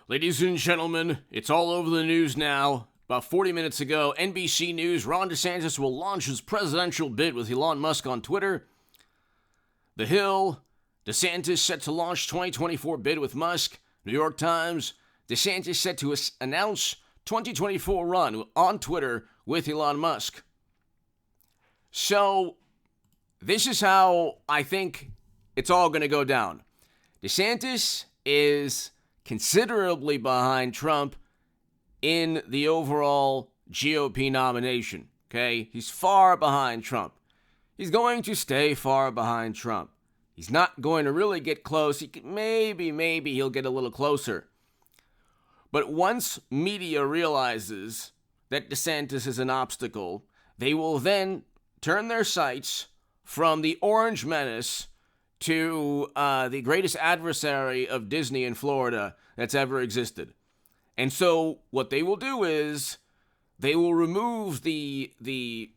Ladies and gentlemen, it's all over the news now. About 40 minutes ago, NBC News, Ron DeSantis will launch his presidential bid with Elon Musk on Twitter. The Hill, DeSantis set to launch 2024 bid with Musk. New York Times, DeSantis set to announce 2024 run on Twitter with Elon Musk. So, this is how I think it's all going to go down. DeSantis is considerably behind Trump in the overall GOP nomination, okay? He's far behind Trump. He's going to stay far behind Trump. He's not going to really get close. Maybe he'll get a little closer. But once media realizes that DeSantis is an obstacle, they will then turn their sights from the Orange Menace to the greatest adversary of Disney in Florida that's ever existed. And so what they will do is they will remove the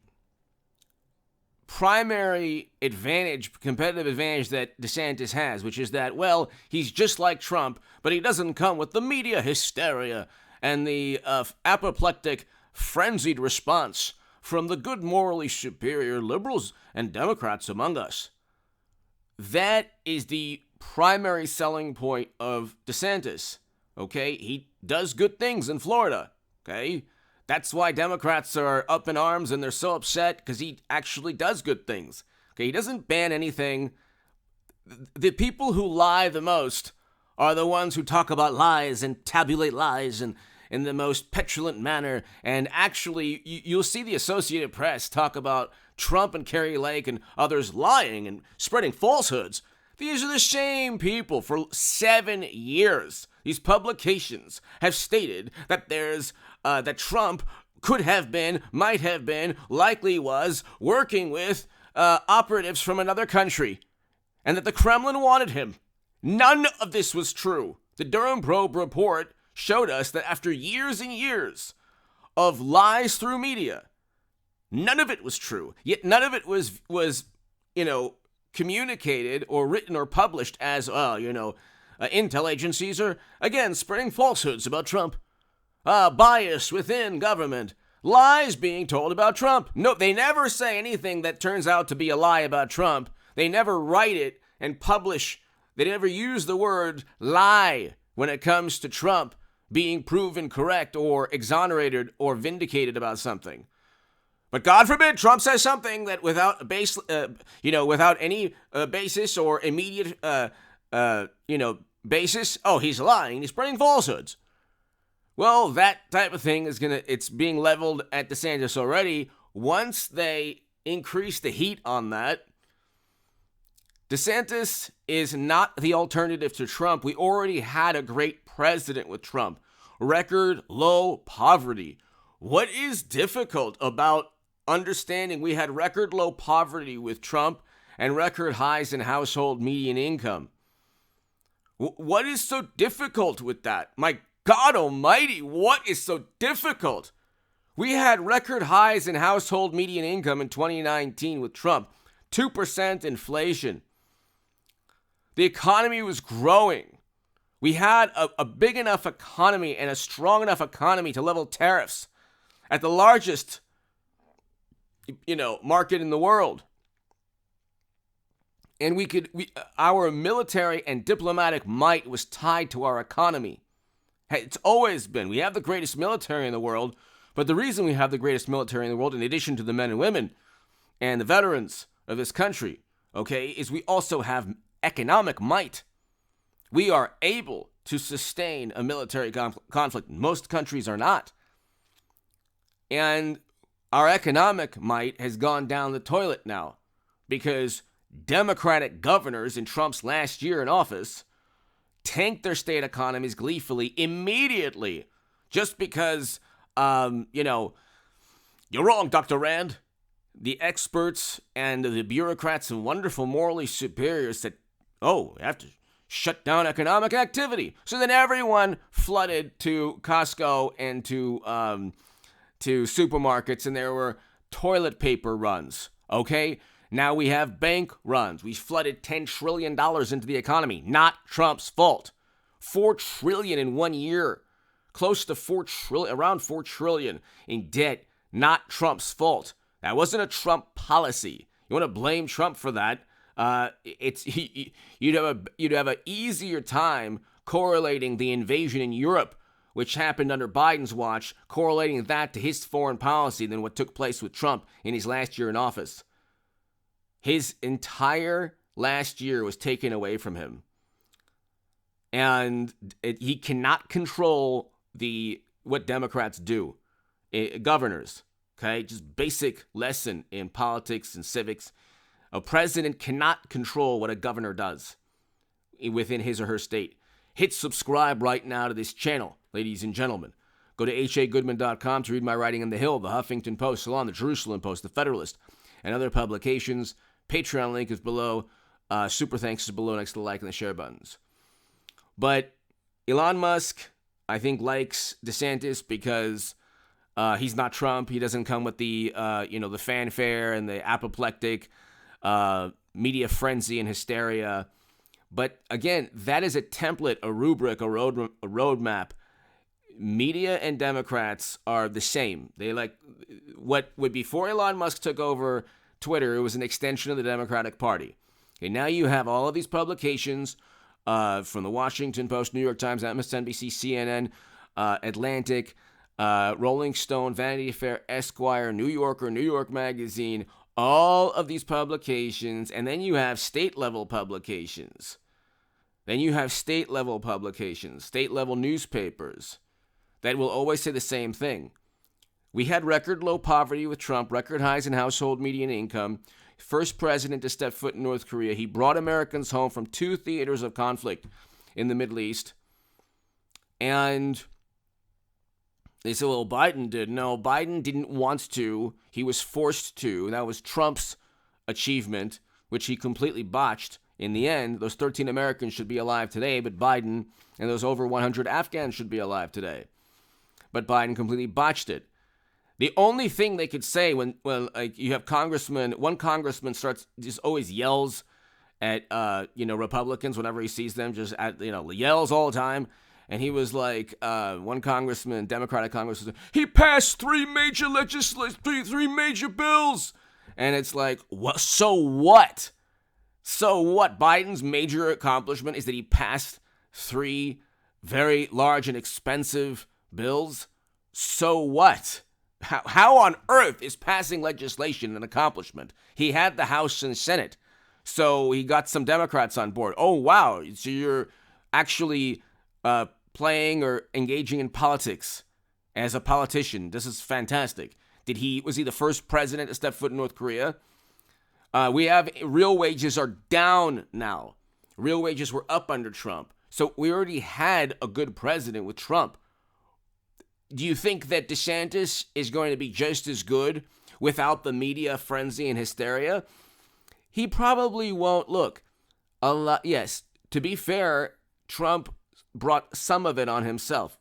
primary advantage, competitive advantage that DeSantis has, which is that, well, he's just like Trump, but he doesn't come with the media hysteria and the apoplectic, frenzied response from the good, morally superior liberals and Democrats among us. That is the primary selling point of DeSantis, okay? He does good things in Florida, okay? That's why Democrats are up in arms and they're so upset, because he actually does good things, okay? He doesn't ban anything. The people who lie the most are the ones who talk about lies and tabulate lies and in the most petulant manner. And actually, you'll see the Associated Press talk about Trump and Kerry Lake and others lying and spreading falsehoods. These are the same people. For 7 years, these publications have stated that that Trump could have been, might have been, likely was working with operatives from another country, and that the Kremlin wanted him. None of this was true. The Durham Probe report showed us that after years and years of lies through media, none of it was true. Yet none of it was communicated or written or published as, intel agencies are, again, spreading falsehoods about Trump. Bias within government. Lies being told about Trump. No, they never say anything that turns out to be a lie about Trump. They never write it and publish. They never use the word lie when it comes to Trump being proven correct or exonerated or vindicated about something. But God forbid Trump says something that without without any basis or immediate, basis. Oh, he's lying. He's spreading falsehoods. Well, that type of thing it's being leveled at DeSantis already. Once they increase the heat on that, DeSantis is not the alternative to Trump. We already had a great president with Trump. Record low poverty. What is difficult about understanding we had record low poverty with Trump and record highs in household median income? What is so difficult with that? My God almighty, what is so difficult? We had record highs in household median income in 2019 with Trump. 2% inflation. The economy was growing. We had a big enough economy and a strong enough economy to level tariffs at the largest, market in the world. And our military and diplomatic might was tied to our economy. Hey, it's always been. We have the greatest military in the world, but the reason we have the greatest military in the world, in addition to the men and women and the veterans of this country, okay, is we also have economic might. We are able to sustain a military conflict. Most countries are not. And our economic might has gone down the toilet now because Democratic governors in Trump's last year in office tanked their state economies gleefully immediately just because, you're wrong, Dr. Rand. The experts and the bureaucrats and wonderful morally superiors said, we have to shut down economic activity. So then everyone flooded to Costco and to supermarkets, and there were toilet paper runs, okay? Now we have bank runs. We flooded $10 trillion into the economy. Not Trump's fault. $4 trillion in 1 year. Close to $4 trillion, around $4 trillion in debt. Not Trump's fault. That wasn't a Trump policy. You want to blame Trump for that? You'd have an easier time correlating the invasion in Europe, which happened under Biden's watch, correlating that to his foreign policy than what took place with Trump in his last year in office. His entire last year was taken away from him. And he cannot control what Democrats do. Governors, okay? Just basic lesson in politics and civics. A president cannot control what a governor does within his or her state. Hit subscribe right now to this channel, ladies and gentlemen. Go to hagoodman.com to read my writing on The Hill, The Huffington Post, Salon, The Jerusalem Post, The Federalist, and other publications. Patreon link is below. Super thanks is below next to the like and the share buttons. But Elon Musk, I think, likes DeSantis because he's not Trump. He doesn't come with the the fanfare and the apoplectic media frenzy and hysteria. But again, that is a template, a rubric, a roadmap. Media and Democrats are the same. They like what would before Elon Musk took over Twitter, it was an extension of the Democratic Party. Okay, now you have all of these publications from the Washington Post, New York Times, MSNBC, CNN, Atlantic, Rolling Stone, Vanity Fair, Esquire, New Yorker, New York Magazine, all of these publications, and then you have state-level publications. State-level newspapers that will always say the same thing. We had record low poverty with Trump, record highs in household median income, first president to step foot in North Korea. He brought Americans home from 2 theaters of conflict in the Middle East. And they said, well, Biden did. No, Biden didn't want to. He was forced to. That was Trump's achievement, which he completely botched. In the end, those 13 Americans should be alive today, but Biden and those over 100 Afghans should be alive today. But Biden completely botched it. The only thing they could say when you have one congressman just always yells at Republicans whenever he sees them, yells all the time. And he was like, one congressman, Democratic congressman, he passed three major bills. And it's like, what? So what? So what? Biden's major accomplishment is that he passed 3 very large and expensive bills. So what? How on earth is passing legislation an accomplishment? He had the House and Senate, so he got some Democrats on board. Oh, wow. So you're actually playing or engaging in politics as a politician. This is fantastic. Was he the first president to step foot in North Korea? We have real wages are down now. Real wages were up under Trump. So we already had a good president with Trump. Do you think that DeSantis is going to be just as good without the media frenzy and hysteria? He probably won't. Look, yes, to be fair, Trump brought some of it on himself.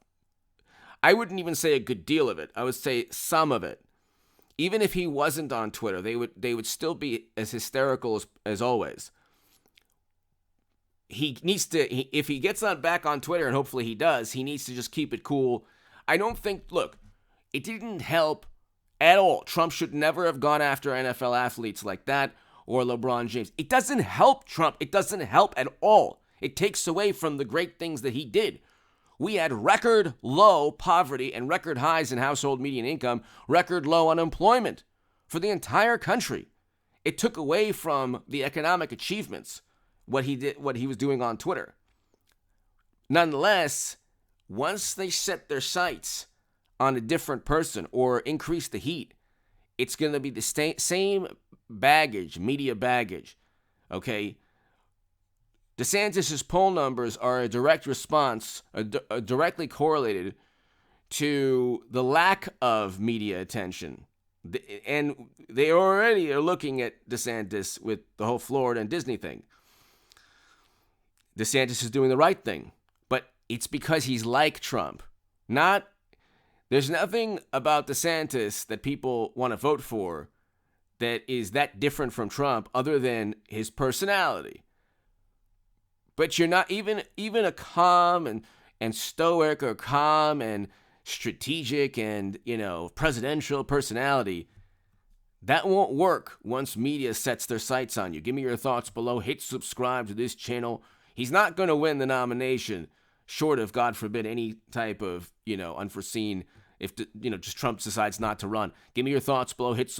I wouldn't even say a good deal of it. I would say some of it. Even if he wasn't on Twitter, they would still be as hysterical as always. He needs to, if he gets back on Twitter, and hopefully he does, he needs to just keep it cool. I don't think, look, it didn't help at all. Trump should never have gone after NFL athletes like that or LeBron James. It doesn't help Trump. It doesn't help at all. It takes away from the great things that he did. We had record low poverty and record highs in household median income, record low unemployment for the entire country. It took away from the economic achievements, what he was doing on Twitter. Nonetheless, once they set their sights on a different person or increase the heat, it's going to be the same baggage, media baggage, okay? DeSantis' poll numbers are a direct response, directly correlated to the lack of media attention. And they already are looking at DeSantis with the whole Florida and Disney thing. DeSantis is doing the right thing, but it's because he's like Trump. There's nothing about DeSantis that people want to vote for that is that different from Trump other than his personality. But you're not even a calm and stoic or calm and strategic and, presidential personality. That won't work once media sets their sights on you. Give me your thoughts below. Hit subscribe to this channel. He's not going to win the nomination, short of, God forbid, any type of, unforeseen, if, just Trump decides not to run. Give me your thoughts below. Hit